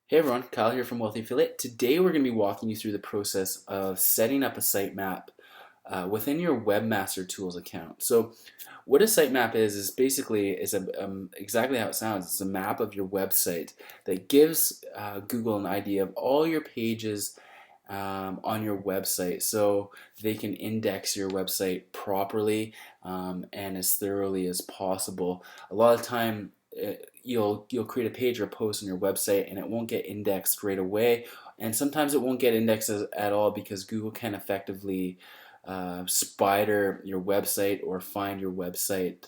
Hey everyone, Kyle here from Wealthy Affiliate. Today we're going to be walking you through the process of setting up a sitemap within your Webmaster Tools account. So what a sitemap is basically exactly how it sounds. It's a map of your website that gives Google an idea of all your pages on your website, so they can index your website properly and as thoroughly as possible. A lot of time you'll create a page or post on your website and it won't get indexed right away, and sometimes it won't get indexed at all because Google can effectively spider your website or find your website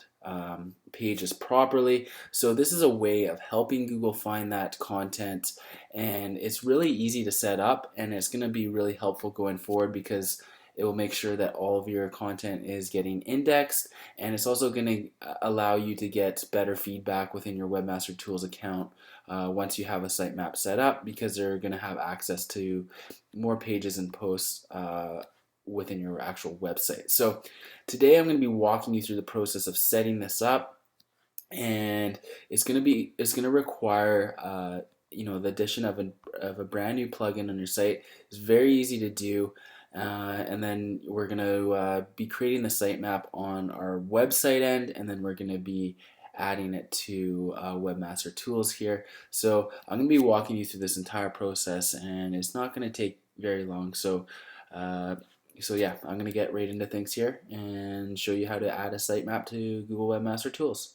pages properly. So this is a way of helping Google find that content, and it's really easy to set up, and it's going to be really helpful going forward because it will make sure that all of your content is getting indexed, and it's also going to allow you to get better feedback within your Webmaster Tools account once you have a sitemap set up, because they're going to have access to more pages and posts within your actual website. So today I'm going to be walking you through the process of setting this up, and it's going to require the addition of a brand new plugin on your site. It's very easy to do. And then we're going to be creating the sitemap on our website end, and then we're going to be adding it to Webmaster Tools here. So I'm going to be walking you through this entire process, and it's not going to take very long. So yeah, I'm going to get right into things here and show you how to add a sitemap to Google Webmaster Tools.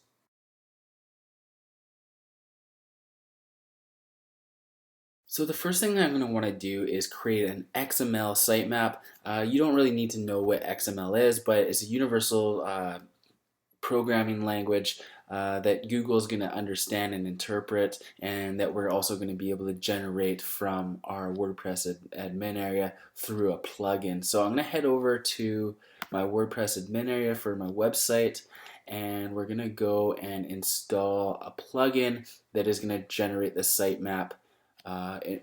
So the first thing that I'm going to want to do is create an XML sitemap. You don't really need to know what XML is, but it's a universal programming language that Google is going to understand and interpret, and that we're also going to be able to generate from our WordPress admin area through a plugin. So I'm going to head over to my WordPress admin area for my website, and we're going to go and install a plugin that is going to generate the sitemap,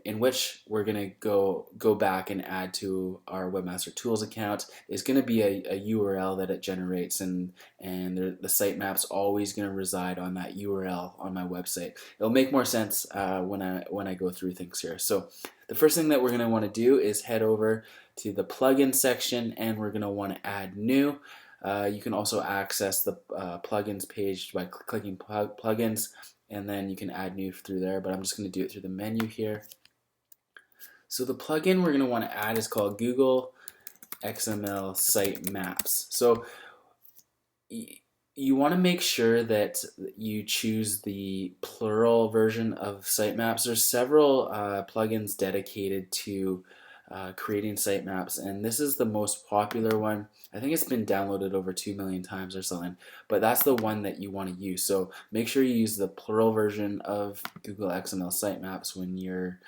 in which we're going to go back and add to our Webmaster Tools account. Is going to be a URL that it generates, and the sitemap's always going to reside on that URL on my website. It'll make more sense when I go through things here. So the first thing that we're going to want to do is head over to the plugin section, and we're going to want to add new. You can also access the plugins page by clicking plugins, and then you can add new through there, but I'm just going to do it through the menu here. So the plugin we're going to want to add is called Google XML Sitemaps. So you want to make sure that you choose the plural version of sitemaps. There's several plugins dedicated to creating sitemaps, and this is the most popular one. I think it's been downloaded over 2 million times or something, but that's the one that you want to use. So make sure you use the plural version of Google XML sitemaps when you're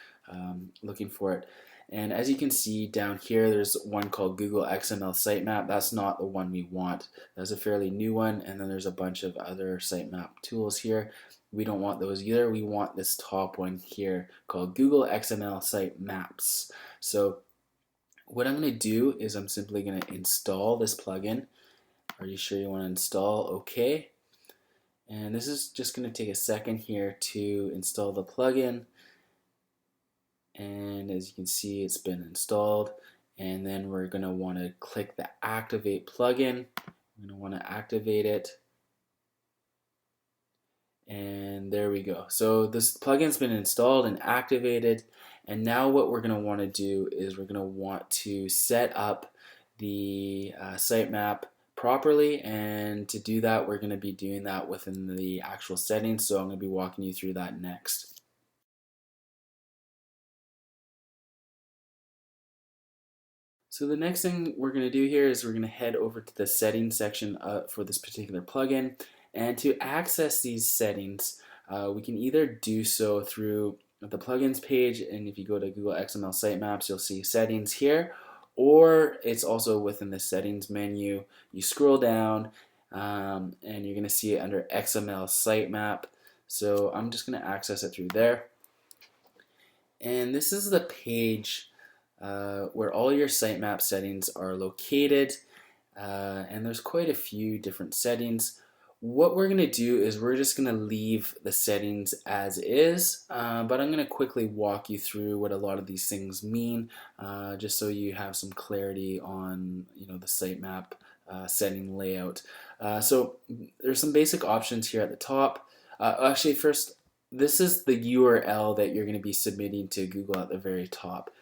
looking for it. And as you can see down here, there's one called Google XML Sitemap. That's not the one we want. That's a fairly new one. And then there's a bunch of other sitemap tools here. We don't want those either. We want this top one here called Google XML Sitemaps. So what I'm going to do is I'm simply going to install this plugin. Are you sure you want to install? Okay. And this is just going to take a second here to install the plugin. And as you can see, it's been installed, and then we're going to want to click the activate plugin. We're going to want to activate it, and there we go. So this plugin's been installed and activated, and now what we're going to want to do is we're going to want to set up the sitemap properly, and to do that we're going to be doing that within the actual settings, so I'm going to be walking you through that next. So the next thing we're going to do here is we're going to head over to the settings section for this particular plugin, and to access these settings we can either do so through the plugins page, and if you go to Google XML Sitemaps you'll see settings here, or it's also within the settings menu. You scroll down and you're going to see it under XML Sitemap, so I'm just going to access it through there, and this is the page where all your sitemap settings are located, and there's quite a few different settings. What we're going to do is we're just going to leave the settings as is, but I'm going to quickly walk you through what a lot of these things mean, just so you have some clarity on the sitemap setting layout. So there's some basic options here at the top. Actually, first, this is the URL that you're going to be submitting to Google at the very top.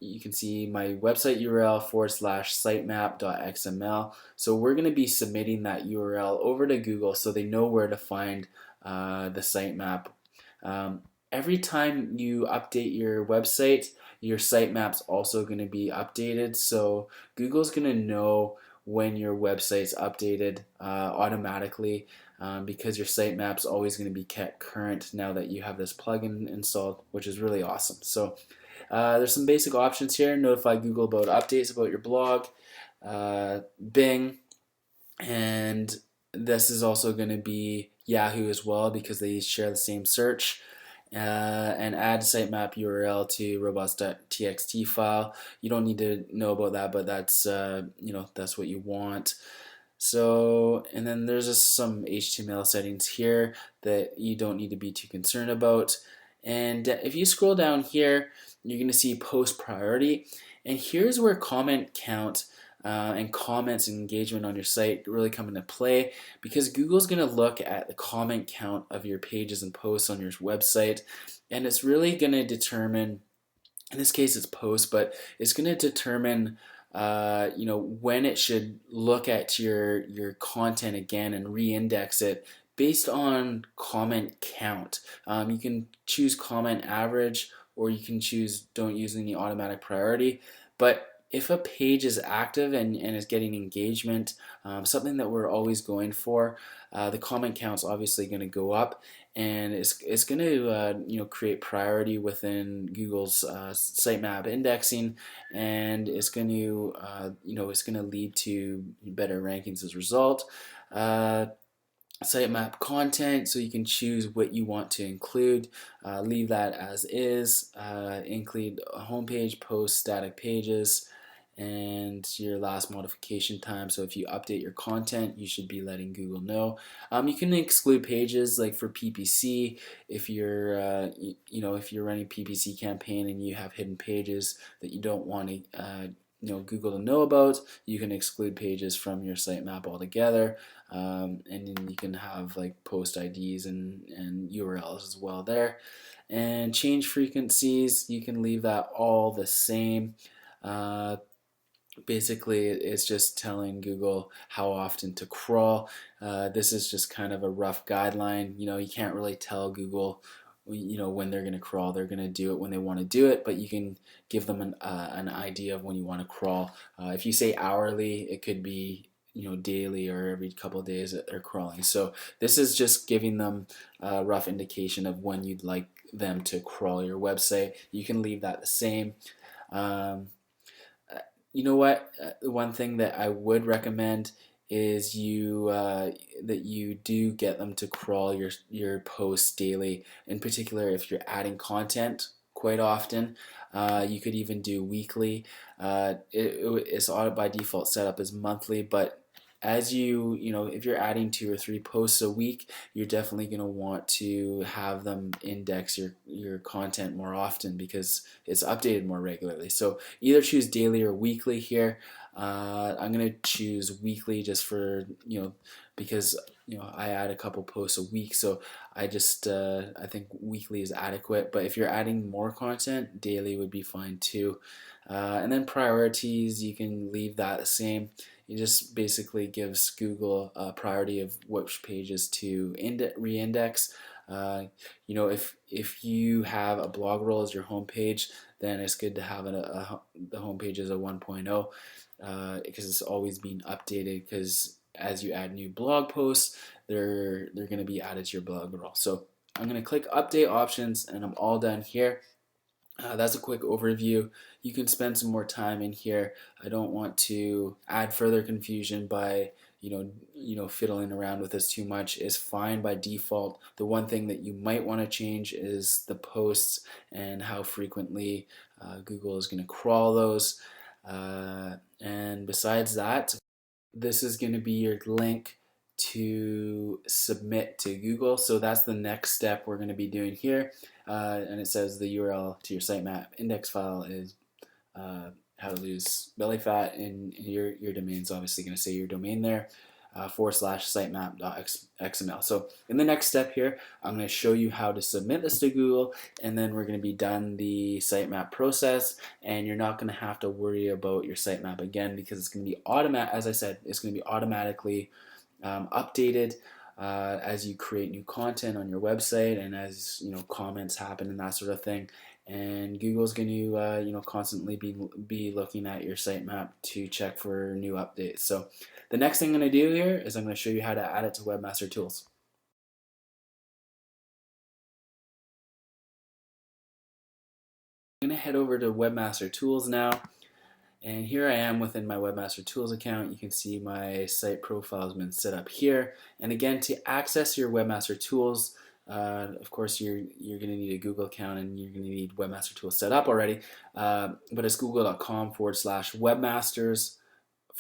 You can see my website URL /sitemap.xml. So we're going to be submitting that URL over to Google so they know where to find the sitemap. Every time you update your website, your sitemap's also going to be updated. So Google's going to know when your website's updated automatically, because your sitemap's always going to be kept current now that you have this plugin installed, which is really awesome. So there's some basic options here. Notify Google about updates about your blog, Bing, and this is also going to be Yahoo as well because they share the same search. And add sitemap URL to robots.txt file. You don't need to know about that, but that's that's what you want. So, and then there's just some HTML settings here that you don't need to be too concerned about. And if you scroll down here, you're going to see post priority. And here's where comment count and comments and engagement on your site really come into play, because Google's going to look at the comment count of your pages and posts on your website, and it's really going to determine, in this case it's posts, but it's going to determine when it should look at your content again and re-index it based on comment count. You can choose comment average, or you can choose don't use any automatic priority. But if a page is active and is getting engagement, something that we're always going for, the comment count's obviously going to go up, and it's going to create priority within Google's sitemap indexing, and it's going to it's going to lead to better rankings as a result. Sitemap content, so you can choose what you want to include. Leave that as is. Include a homepage, post, static pages, and your last modification time. So if you update your content, you should be letting Google know. You can exclude pages, like for PPC. If you're if you're running PPC campaign and you have hidden pages that you don't want to Google to know about, you can exclude pages from your sitemap altogether. And then you can have like post IDs and URLs as well there. And change frequencies, you can leave that all the same. Basically, it's just telling Google how often to crawl. This is just kind of a rough guideline. You can't really tell Google when they're going to crawl. They're going to do it when they want to do it, but you can give them an idea of when you want to crawl. If you say hourly, it could be daily or every couple of days that they're crawling. So this is just giving them a rough indication of when you'd like them to crawl your website. You can leave that the same. You know what? One thing that I would recommend is that you do get them to crawl your posts daily. In particular, if you're adding content quite often, you could even do weekly. It's by default set up as monthly, but as if you're adding 2 or 3 posts a week, you're definitely going to want to have them index your content more often because it's updated more regularly. So either choose daily or weekly here. I'm going to choose weekly just for, because I add a couple posts a week, so I think weekly is adequate. But if you're adding more content, daily would be fine too. And then priorities, you can leave that the same. It just basically gives Google a priority of which pages to re-index. If you have a blog roll as your homepage, then it's good to have the homepage as a 1.0 because it's always being updated. Because as you add new blog posts, they're going to be added to your blog roll. So I'm going to click Update Options, and I'm all done here. That's a quick overview. You can spend some more time in here. I don't want to add further confusion by fiddling around with this too much. It's fine by default. The one thing that you might want to change is the posts and how frequently Google is going to crawl those. And besides that, this is going to be your link to submit to Google. So that's the next step we're going to be doing here. And it says the URL to your sitemap index file is how to lose belly fat, and your domain is obviously going to say your domain there. /sitemap.xml. So in the next step here, I'm going to show you how to submit this to Google, and then we're going to be done the sitemap process, and you're not going to have to worry about your sitemap again, because it's going to be automatic. As I said, it's going to be automatically updated as you create new content on your website, and as comments happen and that sort of thing. And Google's going to constantly be looking at your sitemap to check for new updates. So the next thing I'm going to do here is I'm going to show you how to add it to Webmaster Tools. I'm going to head over to Webmaster Tools now, and here I am within my Webmaster Tools account. You can see my site profile has been set up here. And again, to access your Webmaster Tools, of course, you're going to need a Google account, and you're going to need Webmaster Tools set up already. But it's google.com/webmasters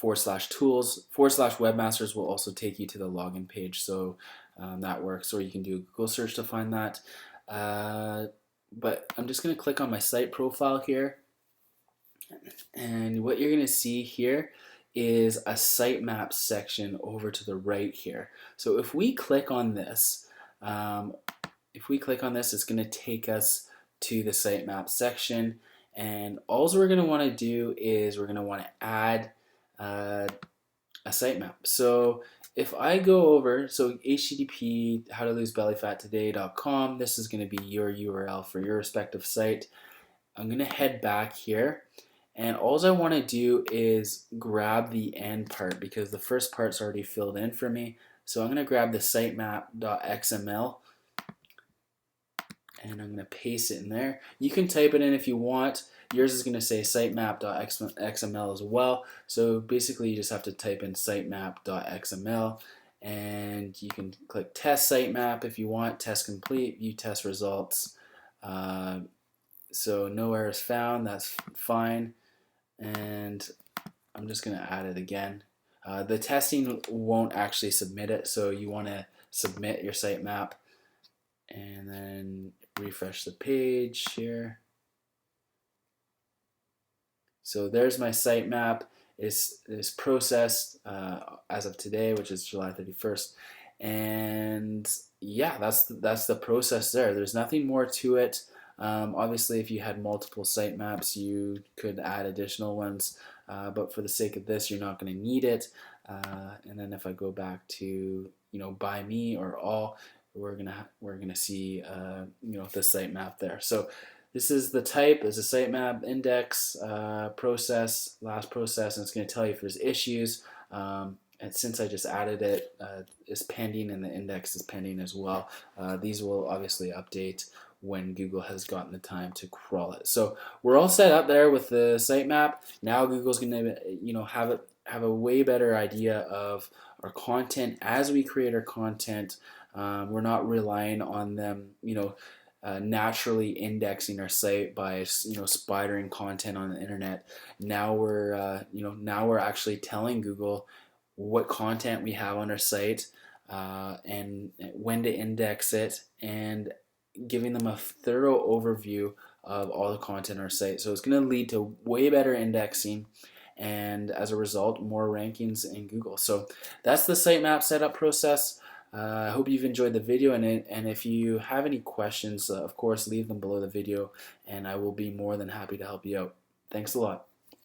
/tools/webmasters will also take you to the login page, so that works, or you can do a Google search to find that. But I'm just going to click on my site profile here, and what you're going to see here is a sitemap section over to the right here. So if we click on this, it's going to take us to the sitemap section, and all we're going to want to do is we're going to want to add a sitemap. So if I go over, so http howtolosebellyfattoday.com, this is going to be your URL for your respective site. I'm going to head back here, and all I want to do is grab the end part, because the first part's already filled in for me. So I'm going to grab the sitemap.xml, and I'm going to paste it in there. You can type it in if you want. Yours is going to say sitemap.xml as well. So basically you just have to type in sitemap.xml, and you can click test sitemap if you want, test complete, view test results. So no errors found, that's fine. And I'm just going to add it again. The testing won't actually submit it, so you want to submit your sitemap, and then refresh the page here. So there's my sitemap. It's processed as of today, which is July 31st. And yeah, that's the process there. There's nothing more to it. Obviously, if you had multiple sitemaps, you could add additional ones. But for the sake of this, you're not going to need it. And then if I go back to by me or all, we're gonna see the sitemap there. So this is the type, is a sitemap index, process, last process, and it's going to tell you if there's issues. And since I just added it, it's pending, and the index is pending as well. These will obviously update when Google has gotten the time to crawl it. So we're all set up there with the sitemap. Now Google's going to have a way better idea of our content as we create our content. We're not relying on them, naturally indexing our site by spidering content on the internet. Now we're actually telling Google what content we have on our site, and when to index it, and giving them a thorough overview of all the content on our site. So it's going to lead to way better indexing, and as a result, more rankings in Google. So that's the sitemap setup process. I hope you've enjoyed the video, and if you have any questions, of course, leave them below the video, and I will be more than happy to help you out. Thanks a lot.